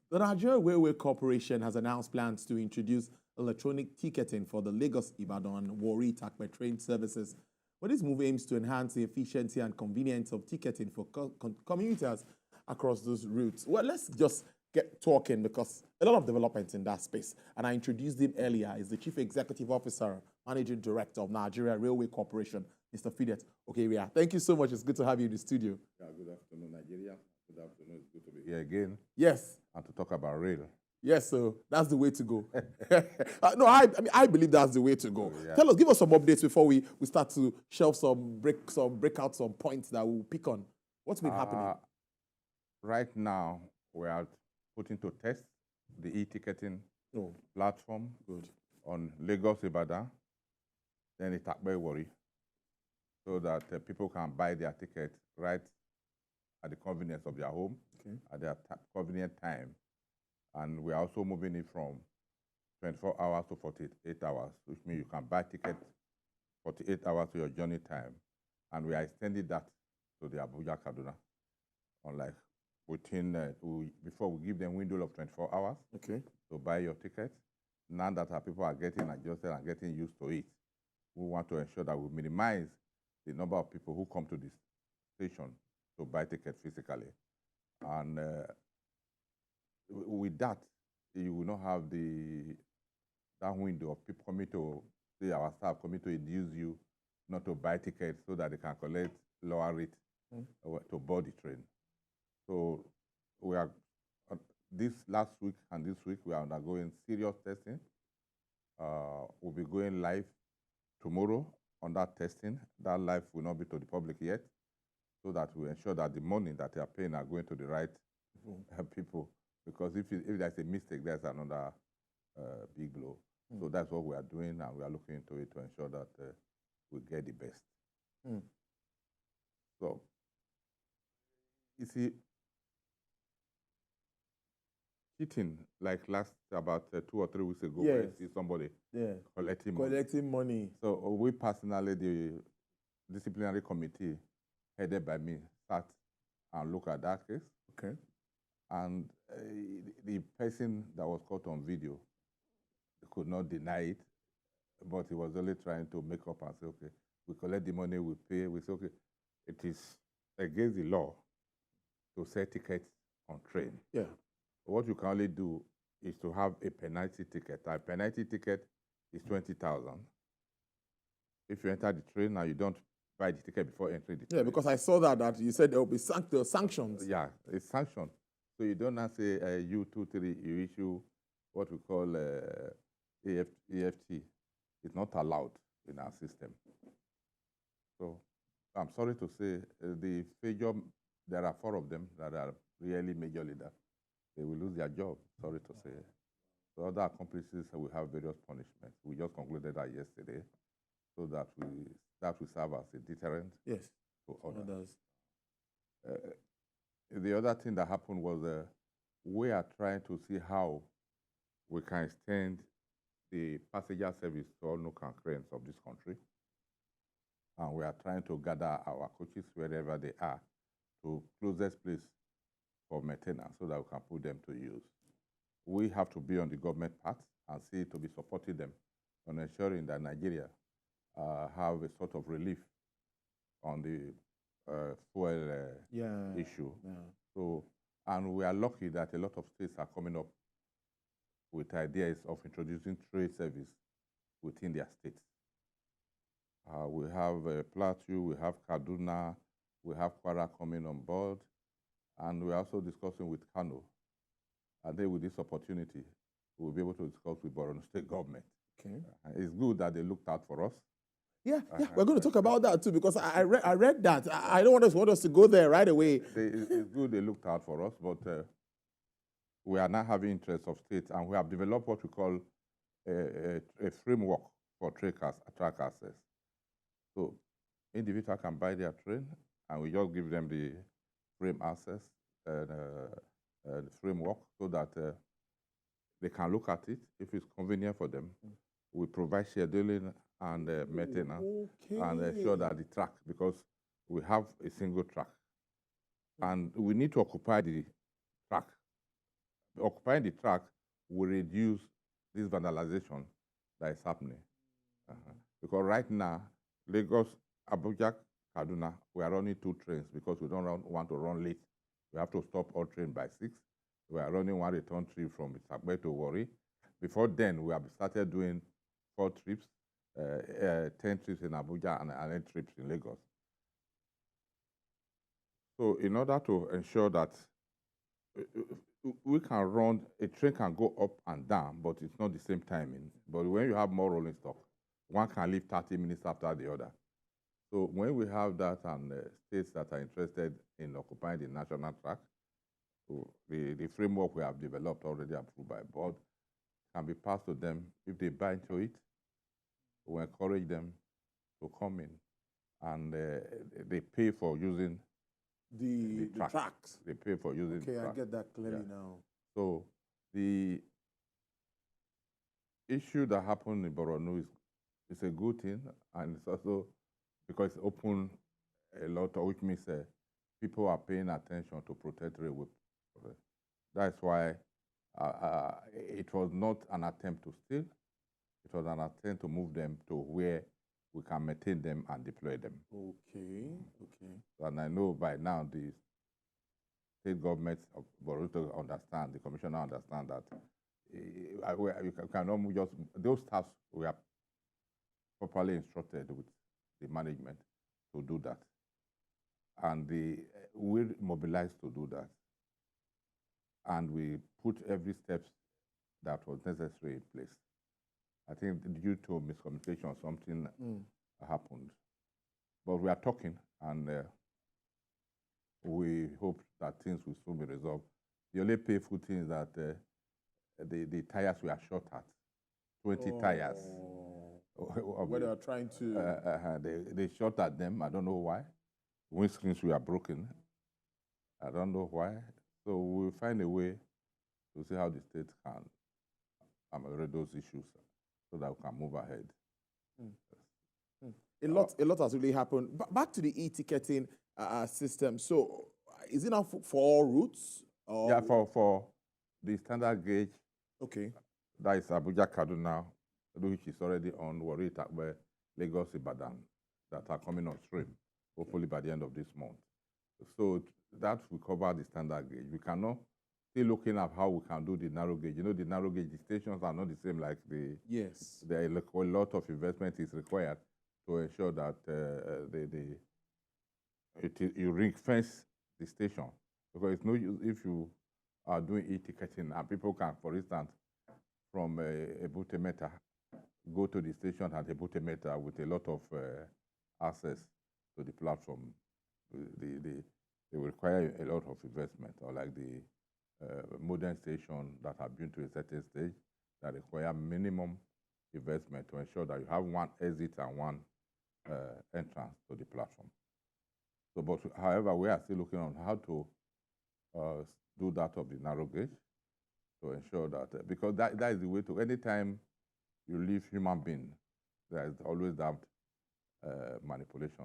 The Nigerian Railway Corporation has announced plans to introduce electronic ticketing for the Lagos-Ibadan-Warri Takpe train services. But this move aims to enhance the efficiency and convenience of ticketing for commuters across those routes. Well, let's just get talking because a lot of developments in that space. And I introduced him earlier. He's the Chief Executive Officer, Managing Director of Nigerian Railway Corporation, Mr. Fidet Okhiria. Thank you so much. It's good to have you in the studio. Yeah, good afternoon, Nigeria. Good afternoon. It's good to be here again. Yes. And to talk about rail. Yes, so that's the way to go. No, I believe that's the way to go. Oh, yeah. Give us some updates before we start to shelve break out some points that we'll pick on. What's been happening? Right now, we are putting to test the e-ticketing platform on Lagos Ibadan, then Takpe Warri, so that people can buy their ticket right at the convenience of their home, at their convenient time. And we are also moving it from 24 hours to 48 hours, which means you can buy tickets 48 hours to your journey time. And we are extending that to the Abuja Kaduna, unlike within, before we give them a window of 24 hours to buy your ticket. Now that our people are getting adjusted and getting used to it, we want to ensure that we minimize the number of people who come to this station to buy tickets physically. And with that, you will not have that window of people coming to, say our staff coming to induce you not to buy tickets so that they can collect lower rate to board the train. So we are, this last week and this week, we are undergoing serious testing. We'll be going live tomorrow on that testing. That live will not be to the public yet, so that we ensure that the money that they are paying are going to the right people. Because if there's a mistake, there's another big blow. So that's what we are doing, and we are looking into it to ensure that we get the best. So, you see, cheating, like about 2 or 3 weeks ago, where you see somebody collecting money. So we personally, the disciplinary committee headed by me, sat and looked at that case. And the person that was caught on video could not deny it, but he was only trying to make up and say, okay, we collect the money, we pay. We say, okay, it is against the law to sell tickets on train. What you can only do is to have a penalty ticket. A penalty ticket is 20,000. If you enter the train and you don't buy the ticket before entering the train. Yeah, because I saw that you said there will be sanctions. Yeah, it's sanctioned. So you don't now say U23, you issue what we call EFT. It's not allowed in our system. So I'm sorry to say the failure, there are 4 of them that are really major leaders. They will lose their job, sorry to say. So other accomplices will have various punishments. We just concluded that yesterday, so that will serve as a deterrent to others. The other thing that happened was we are trying to see how we can extend the passenger service to all nook and crannies of this country. And we are trying to gather our coaches wherever they are to closest place for maintenance so that we can put them to use. We have to be on the government path and see to be supporting them on ensuring that Nigeria have a sort of relief on the fuel issue. So, and we are lucky that a lot of states are coming up with ideas of introducing trade service within their states. We have Plateau, we have Kaduna, we have Kwara coming on board, and we're also discussing with Kano. And then with this opportunity, we'll be able to discuss with Borno State government. It's good that they looked out for us. Yeah, we're going to talk about that too, because I read that. I don't want us to go there right away. It's good they looked out for us, but we are now having interest of states, and we have developed what we call a framework for track access. So individuals can buy their train, and we just give them the frame access and the framework so that they can look at it. If it's convenient for them, we provide scheduling and maintenance and ensure that the track, because we have a single track, and we need to occupy the track occupying the track will reduce this vandalization that is happening. Because right now, Lagos, Abuja, Kaduna, we are running 2 trains because we don't want to run late. We have to stop all trains by 6. We are running 1 return trip from Itakpe to Warri. Before then, we have started doing 4 trips, 10 trips in Abuja and 8 trips in Lagos. So in order to ensure that we can run, a train can go up and down, but it's not the same timing. But when you have more rolling stock, one can leave 30 minutes after the other. So when we have that and states that are interested in occupying the national track, so the framework we have developed already approved by board can be passed to them. If they buy into it, we encourage them to come in and they pay for using the tracks. They pay for using the tracks. I get that clearly now. So the issue that happened in Borno is a good thing, and it's also because it's opened a lot of, which means people are paying attention to protect railway. That's why it was not an attempt to steal. It was an attempt to move them to where we can maintain them and deploy them. Okay. And I know by now the state government of Borno understand, the commissioner understand that you cannot move just those staffs we are properly instructed with the management to do that. And we mobilized to do that. And we put every step that was necessary in place. I think due to miscommunication, something happened. But we are talking, and we hope that things will soon be resolved. The only painful thing is that the tires were shot at, 20 tires. Where they are trying to... they shot at them, I don't know why. Windscreens were broken. I don't know why. So we'll find a way to see how the state can ameliorate those issues so that we can move ahead. A lot has really happened. Back to the e-ticketing system. So is it now for all routes? Or... Yeah, for the standard gauge. Okay. That is Abuja, Kaduna, which is already on Warri, Itakpe, Lagos, Ibadan, that are coming on stream, hopefully by the end of this month. So that will cover the standard gauge. We cannot still looking at how we can do the narrow gauge. You know, the narrow gauge, the stations are not the same like the... Yes. There a lot of investment is required to ensure that you ring fence the station. Because it's no use if you are doing e-ticketing and people can, for instance, from Ebute Metta, go to the station at Ebute Metta with a lot of access to the platform. They will require a lot of investment, or like the modern station that have been to a certain stage that require minimum investment to ensure that you have one exit and one entrance to the platform. So, but however, we are still looking on how to do that of the narrow gauge to ensure that, because that is the way to, anytime you leave human being, there is always that manipulation.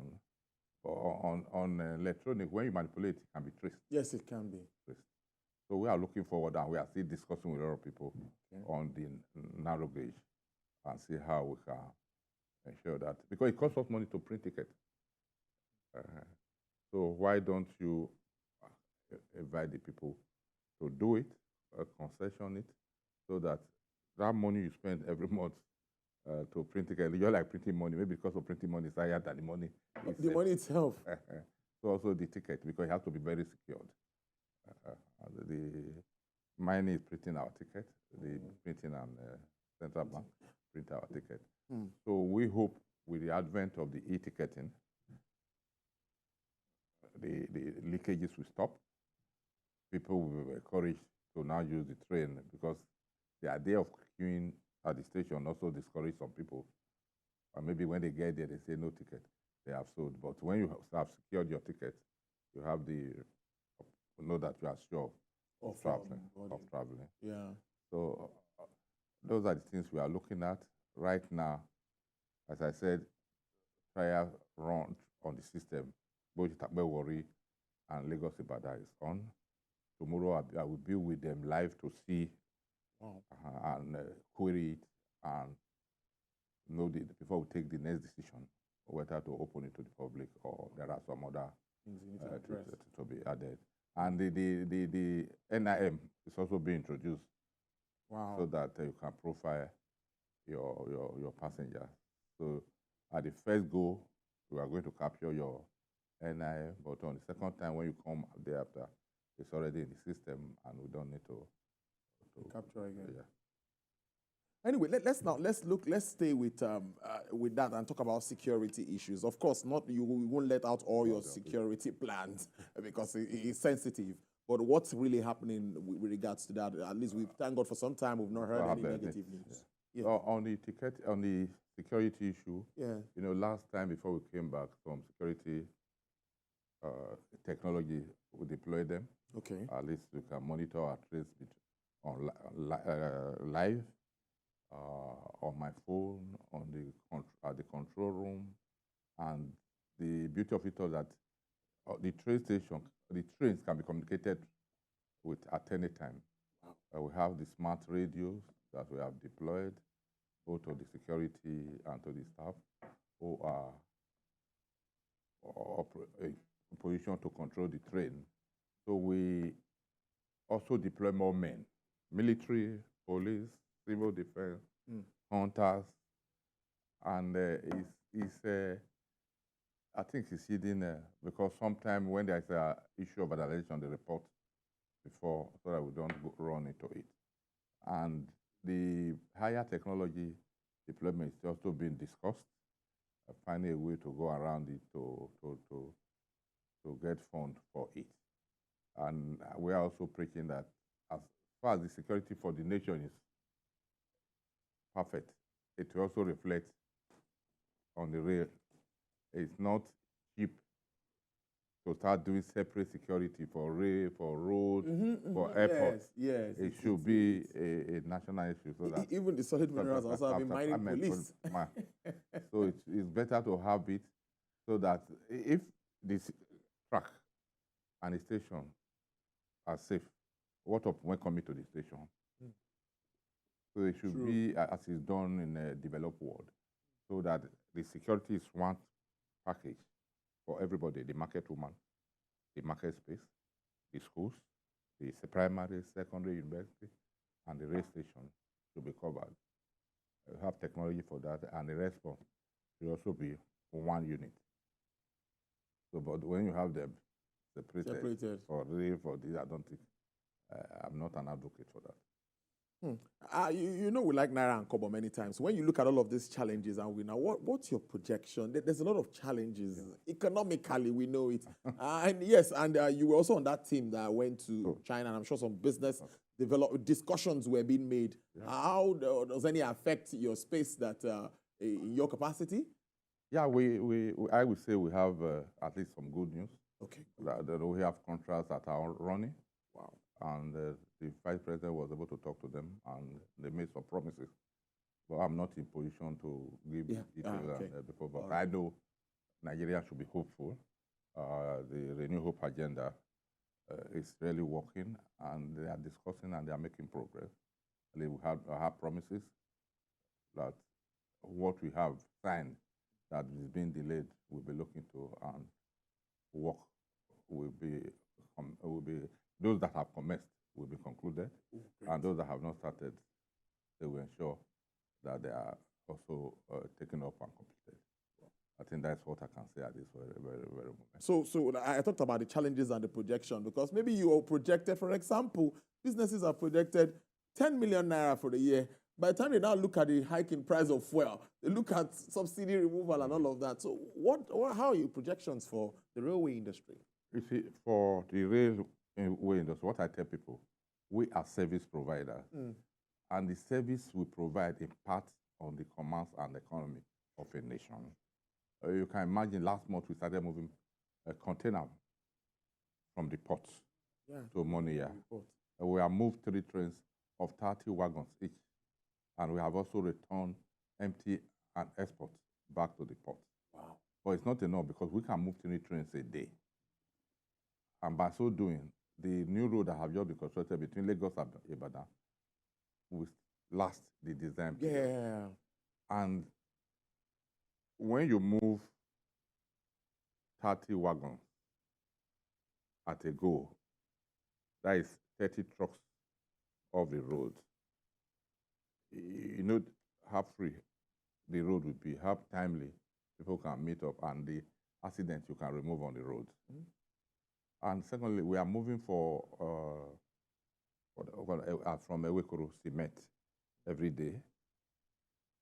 On electronic, when you manipulate, it can be traced. Yes, it can be. Traced. So we are looking forward, and we are still discussing with a lot of people on the narrow gauge and see how we can ensure that, because it costs us money to print tickets. So why don't you invite the people to do it, concession it, so that that money you spend every month to print tickets, you're like printing money, maybe because of printing money is higher than the money itself. The money itself. So also the ticket, because it has to be very secured. The mine is printing our ticket, the printing and central bank print our ticket. So we hope with the advent of the e-ticketing, the leakages will stop. People will be encouraged to now use the train, because the idea of queuing at the station also discourage some people. And maybe when they get there, they say no ticket, they have sold. But when you have secured your ticket, you have know that you are sure of traveling. Yeah. So those are the things we are looking at right now. As I said, trial run on the system, both Itakpe Warri and Lagos Ibadan is on, tomorrow I will be with them live to see Wow. and query it and know before we take the next decision whether to open it to the public or there are some other Things you need to address. to be added. And the NIM is also being introduced. Wow. So that you can profile your passengers. So at the first go, we are going to capture your NIM, but on the second time when you come thereafter, it's already in the system and we don't need to Capture again. Yeah. Anyway, let's stay with that and talk about security issues. Of course, we won't let out all your security plans because it's sensitive. But what's really happening with regards to that? At least thank God for some time we've not heard any negative news. Yeah. On the security issue, yeah. Last time before we came back, some security technology, we deployed them. Okay. At least we can monitor our trace on live, on my phone, at the control room, and the beauty of it is that the trains can be communicated with at any time. Wow. We have the smart radios that we have deployed, both to the security and to the staff who are in position to control the train. So we also deploy more men, military, police, civil defense, hunters, and I think it's hidden because sometimes when there's an issue of vandalization, they report before so that we don't run into it. And the higher technology deployment is also being discussed, finding a way to go around it to get funds for it. And we are also preaching that as far as the security for the nation is perfect, it will also reflect on the rail. It's not cheap to start doing separate security for rail, for road, for airports. Yes. It should be a national issue. So that even the solid minerals also have mining police. So it's better to have it so that if this track and the station are safe, what of when coming to the station? So it should be as is done in a developed world, so that the security is one package for everybody, the market woman, the market space, the schools, the primary, secondary, university, and the rail station should be covered. We have technology for that, and the response should also be one unit. So, but when you have them separated. For rail, for this, I don't think, I'm not an advocate for that. We like Naira and Kobo many times. When you look at all of these challenges, and what's your projection? There's a lot of challenges. Economically, we know it. And yes, and you were also on that team that went to China, and I'm sure some business discussions were being made. Yeah. How does any affect your space that in your capacity? Yeah, I would say we have at least some good news. Okay. That we have contracts that are running. Wow. And the vice president was able to talk to them, and they made some promises. But I'm not in position to give details before. But I know Nigeria should be hopeful. The Renew Hope agenda is really working, and they are discussing and they are making progress. They have promises that what we have signed that is being delayed will be looking to, and work will be those that have commenced will be concluded, and those that have not started, they will ensure that they are also taken up and completed. I think that's what I can say at this very, very, very moment. So I talked about the challenges and the projection, because maybe you are projected, for example, businesses are projected 10 million naira for the year. By the time they now look at the hike in price of fuel, they look at subsidy removal and all of that. So how are your projections for the railway industry? You see, for the railway industry, what I tell people, we are service providers. And the service we provide impacts on the commerce and economy of a nation. You can imagine last month we started moving a container from the port to Moniya. We have moved 3 trains of 30 wagons each. And we have also returned empty and export back to the port. Wow. But it's not enough, because we can move 3 trains a day. And by so doing, the new road that have just been constructed between Lagos and Ibadan will last the design period. Yeah. And when you move 30 wagons at a go, that is 30 trucks off the road, you know how free the road would be, how timely people can meet up, and the accidents you can remove on the road. And secondly, we are moving from Ewekoro cement every day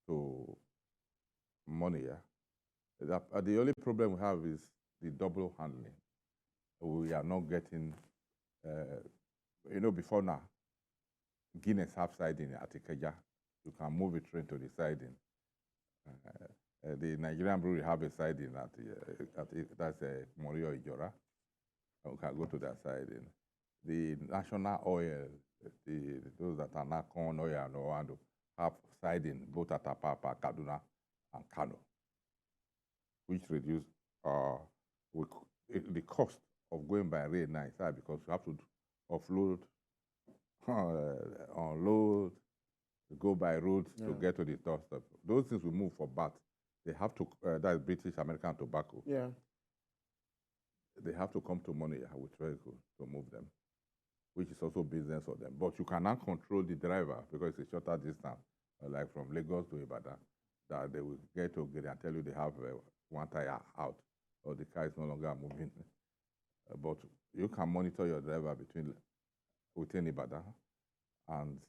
to Monia. The only problem we have is the double handling. We are not getting, before now, Guinness have siding at Ikeja. You can move a train to the siding. The Nigerian brewery have a siding that's Morio Ijora. We can go to that siding. The national oil, those that are not corn oil and Oando, have siding both at Apapa, Kaduna, and Kano, which reduce the cost of going by rail now inside, because you have to offload, unload, go by road to get to the top step. Those things will move for BAT. They have to, that is British American Tobacco. Yeah. They have to come to money with vehicle to move them, which is also business for them. But you cannot control the driver because it's a shorter distance, like from Lagos to Ibadan, that they will get to get and tell you they have one tire out or the car is no longer moving. But you can monitor your driver within Ibadan, and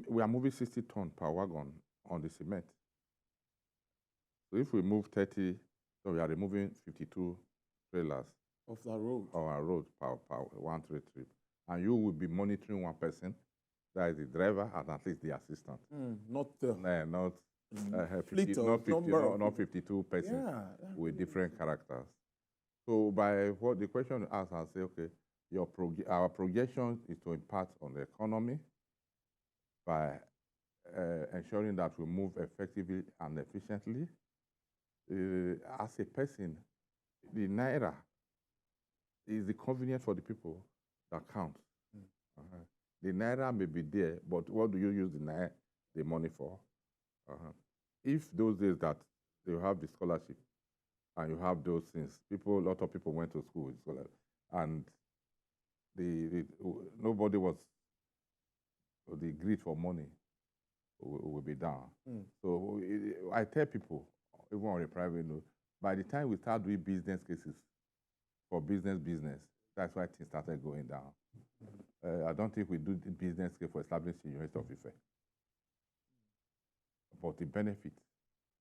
we are moving 60 tons per wagon on the cement. So if we move 30, so we are removing 52 trailers off the road. On our road per 1 3 trip. And you will be monitoring one person, that is the driver and at least the assistant. Not not 52 persons with different characters. So by what the question you ask, I'll say, okay, our projection is to impact on the economy by ensuring that we move effectively and efficiently. As a person, the Naira is the convenience for the people that counts. The Naira may be there, but what do you use the money for? If those days that you have the scholarship and you have those things, a lot of people went to school with scholarship, and nobody was, the greed for money will be down. So I tell people, even on a private note, by the time we start doing business cases for business, that's why things started going down. I don't think we do the business case for establishing University of Ife. But the benefit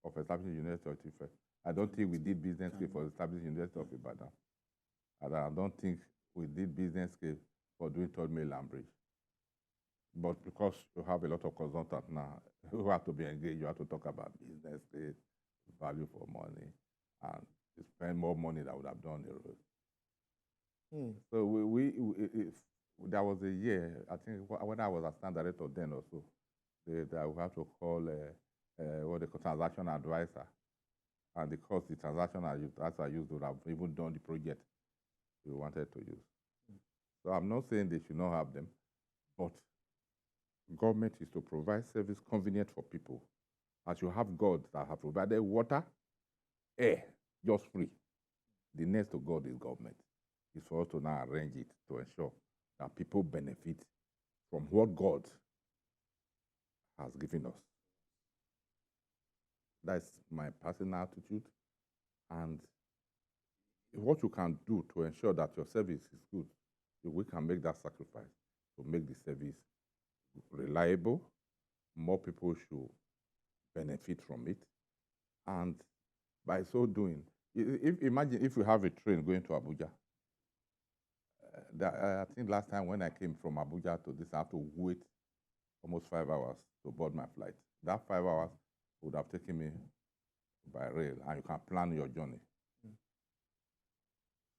of establishing University of Ife, I don't think we did business case for establishing University of Ibadan. And I don't think we did business case for doing Third Mainland Bridge. But because you have a lot of consultants now who have to be engaged, you have to talk about business case, value for money, and you spend more money than would have done the road. So there was a year, I think, when I was a stand director then also, that we have to call what they call transaction advisor. And because the transaction advisor used would have even done the project we wanted to use. So I'm not saying they should not have them, but government is to provide service convenient for people. As you have God that have provided water, air, just free. The next to God is government. It's for us to now arrange it to ensure that people benefit from what God has given us. That's my personal attitude. And what you can do to ensure that your service is good, we can make that sacrifice to make the service reliable. More people should benefit from it. And by so doing, imagine if you have a train going to Abuja. I think last time when I came from Abuja to this, I have to wait almost 5 hours to board my flight. That 5 hours would have taken me by rail, and you can plan your journey.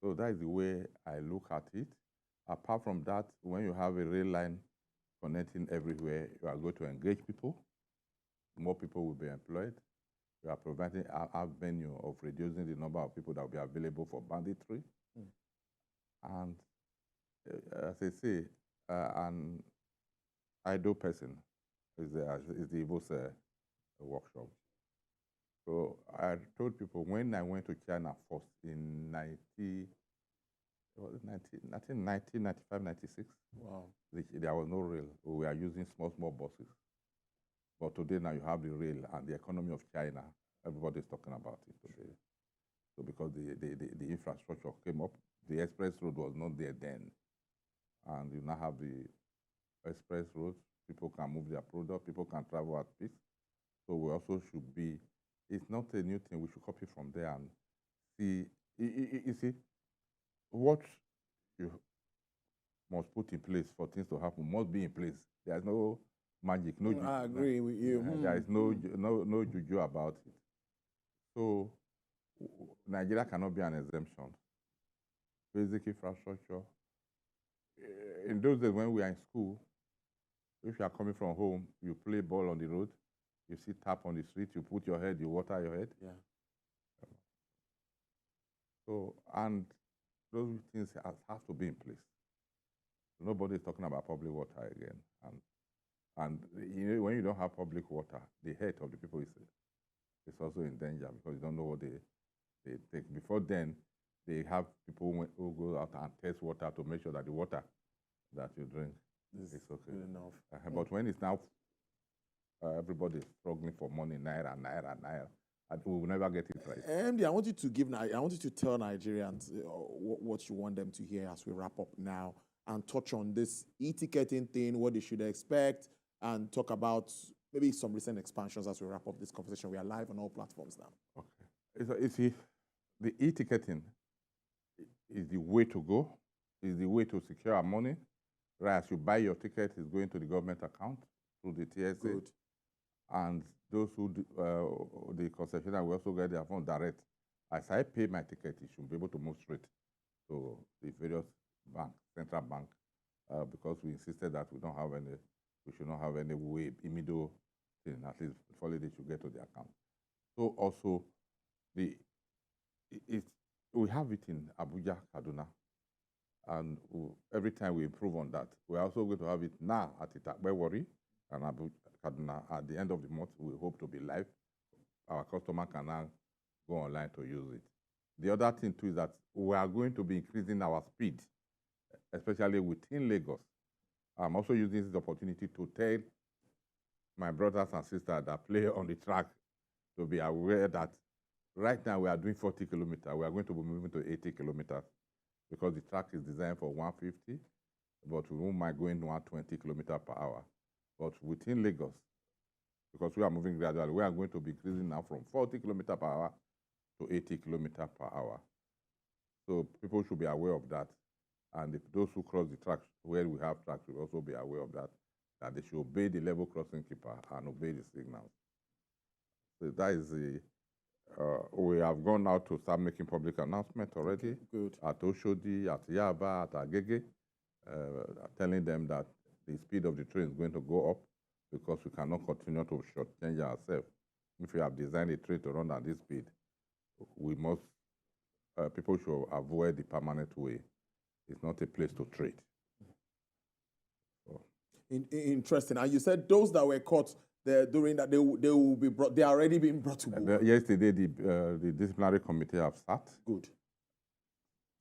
So that is the way I look at it. Apart from that, when you have a rail line connecting everywhere, you are going to engage people. More people will be employed. You are providing an avenue of reducing the number of people that will be available for banditry. And as I say, an idle person is the Igbo's workshop. So I told people when I went to China first in 1995, 96, Wow. there was no rail. We were using small buses. But today now you have the rail and the economy of China. Everybody's talking about it today. So because the infrastructure came up, the express road was not there then. And you now have the express road. People can move their product. People can travel at peace. So we also should be, it's not a new thing. We should copy from there and see. You see, what you must put in place for things to happen must be in place. There's no magic, no juju. I agree with you. There is no juju about it. So Nigeria cannot be an exemption. Basic infrastructure. In those days when we are in school, if you are coming from home, you play ball on the road, you see tap on the street, you put your head, you water your head. Yeah. So, and those things have to be in place. Nobody is talking about public water again. And you know, when you don't have public water, the health of the people is also in danger because you don't know what they take. Before then, they have people who go out and test water to make sure that the water that you drink is okay. Good enough. But when it's now everybody is struggling for money, naira, and we will never get it right. MD, I want you to tell Nigerians what you want them to hear as we wrap up now and touch on this e-ticketing thing, what they should expect, and talk about maybe some recent expansions as we wrap up this conversation. We are live on all platforms now. Okay. You see, the e-ticketing is the way to go, is the way to secure our money. Right, as you buy your ticket, it's going to the government account through the TSA. Good. And those who do, the concessionaire will also get their phone direct. As I pay my ticket, it should be able to move straight to the various bank, central bank, because we insisted that we should not have any way, immediate thing, at least before they should get to the account. So also, we have it in Abuja, Kaduna, and every time we improve on that, we're also going to have it now at Itakbewari and Abuja, Kaduna. At the end of the month, we hope to be live. Our customer can now go online to use it. The other thing too is that we are going to be increasing our speed, especially within Lagos. I'm also using this opportunity to tell my brothers and sisters that play on the track to be aware that right now we are doing 40 kilometers. We are going to be moving to 80 kilometers because the track is designed for 150, but we won't mind going 120 kilometers per hour. But within Lagos, because we are moving gradually, we are going to be increasing now from 40 kilometers per hour to 80 kilometers per hour. So people should be aware of that. And those who cross the tracks where we have tracks should also be aware of that they should obey the level crossing keeper and obey the signals. So that is we have gone out to start making public announcements already. Good. At Oshodi, at Yaba, at Agege, telling them that the speed of the train is going to go up because we cannot continue to shortchange ourselves. If we have designed a train to run at this speed, we must, people should avoid the permanent way. It's not a place to trade. So. Interesting. And you said those that were caught during that, they will be brought. They are already being brought to book. Yesterday, the disciplinary committee have sat. Good.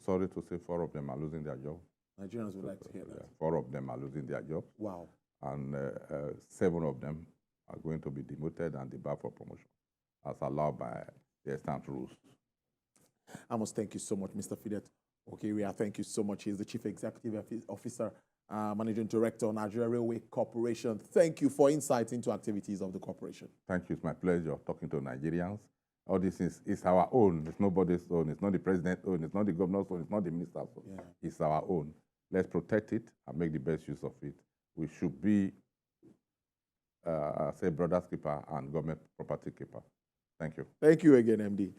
Sorry to say, 4 of them are losing their job. Nigerians would like to hear that. 4 of them are losing their job. Wow. And 7 of them are going to be demoted and debarred for promotion, as allowed by the extant rules. I must thank you so much, Mr. Fidet Okhiria. Thank you so much. He's the Chief Executive Officer, Managing Director, Nigerian Railway Corporation. Thank you for insight into activities of the corporation. Thank you. It's my pleasure talking to Nigerians. All this is our own. It's nobody's own. It's not the president's own. It's not the governor's own. It's not the minister's own. Yeah. It's our own. Let's protect it and make the best use of it. We should be, say, brother's keeper and government property keeper. Thank you. Thank you again, MD.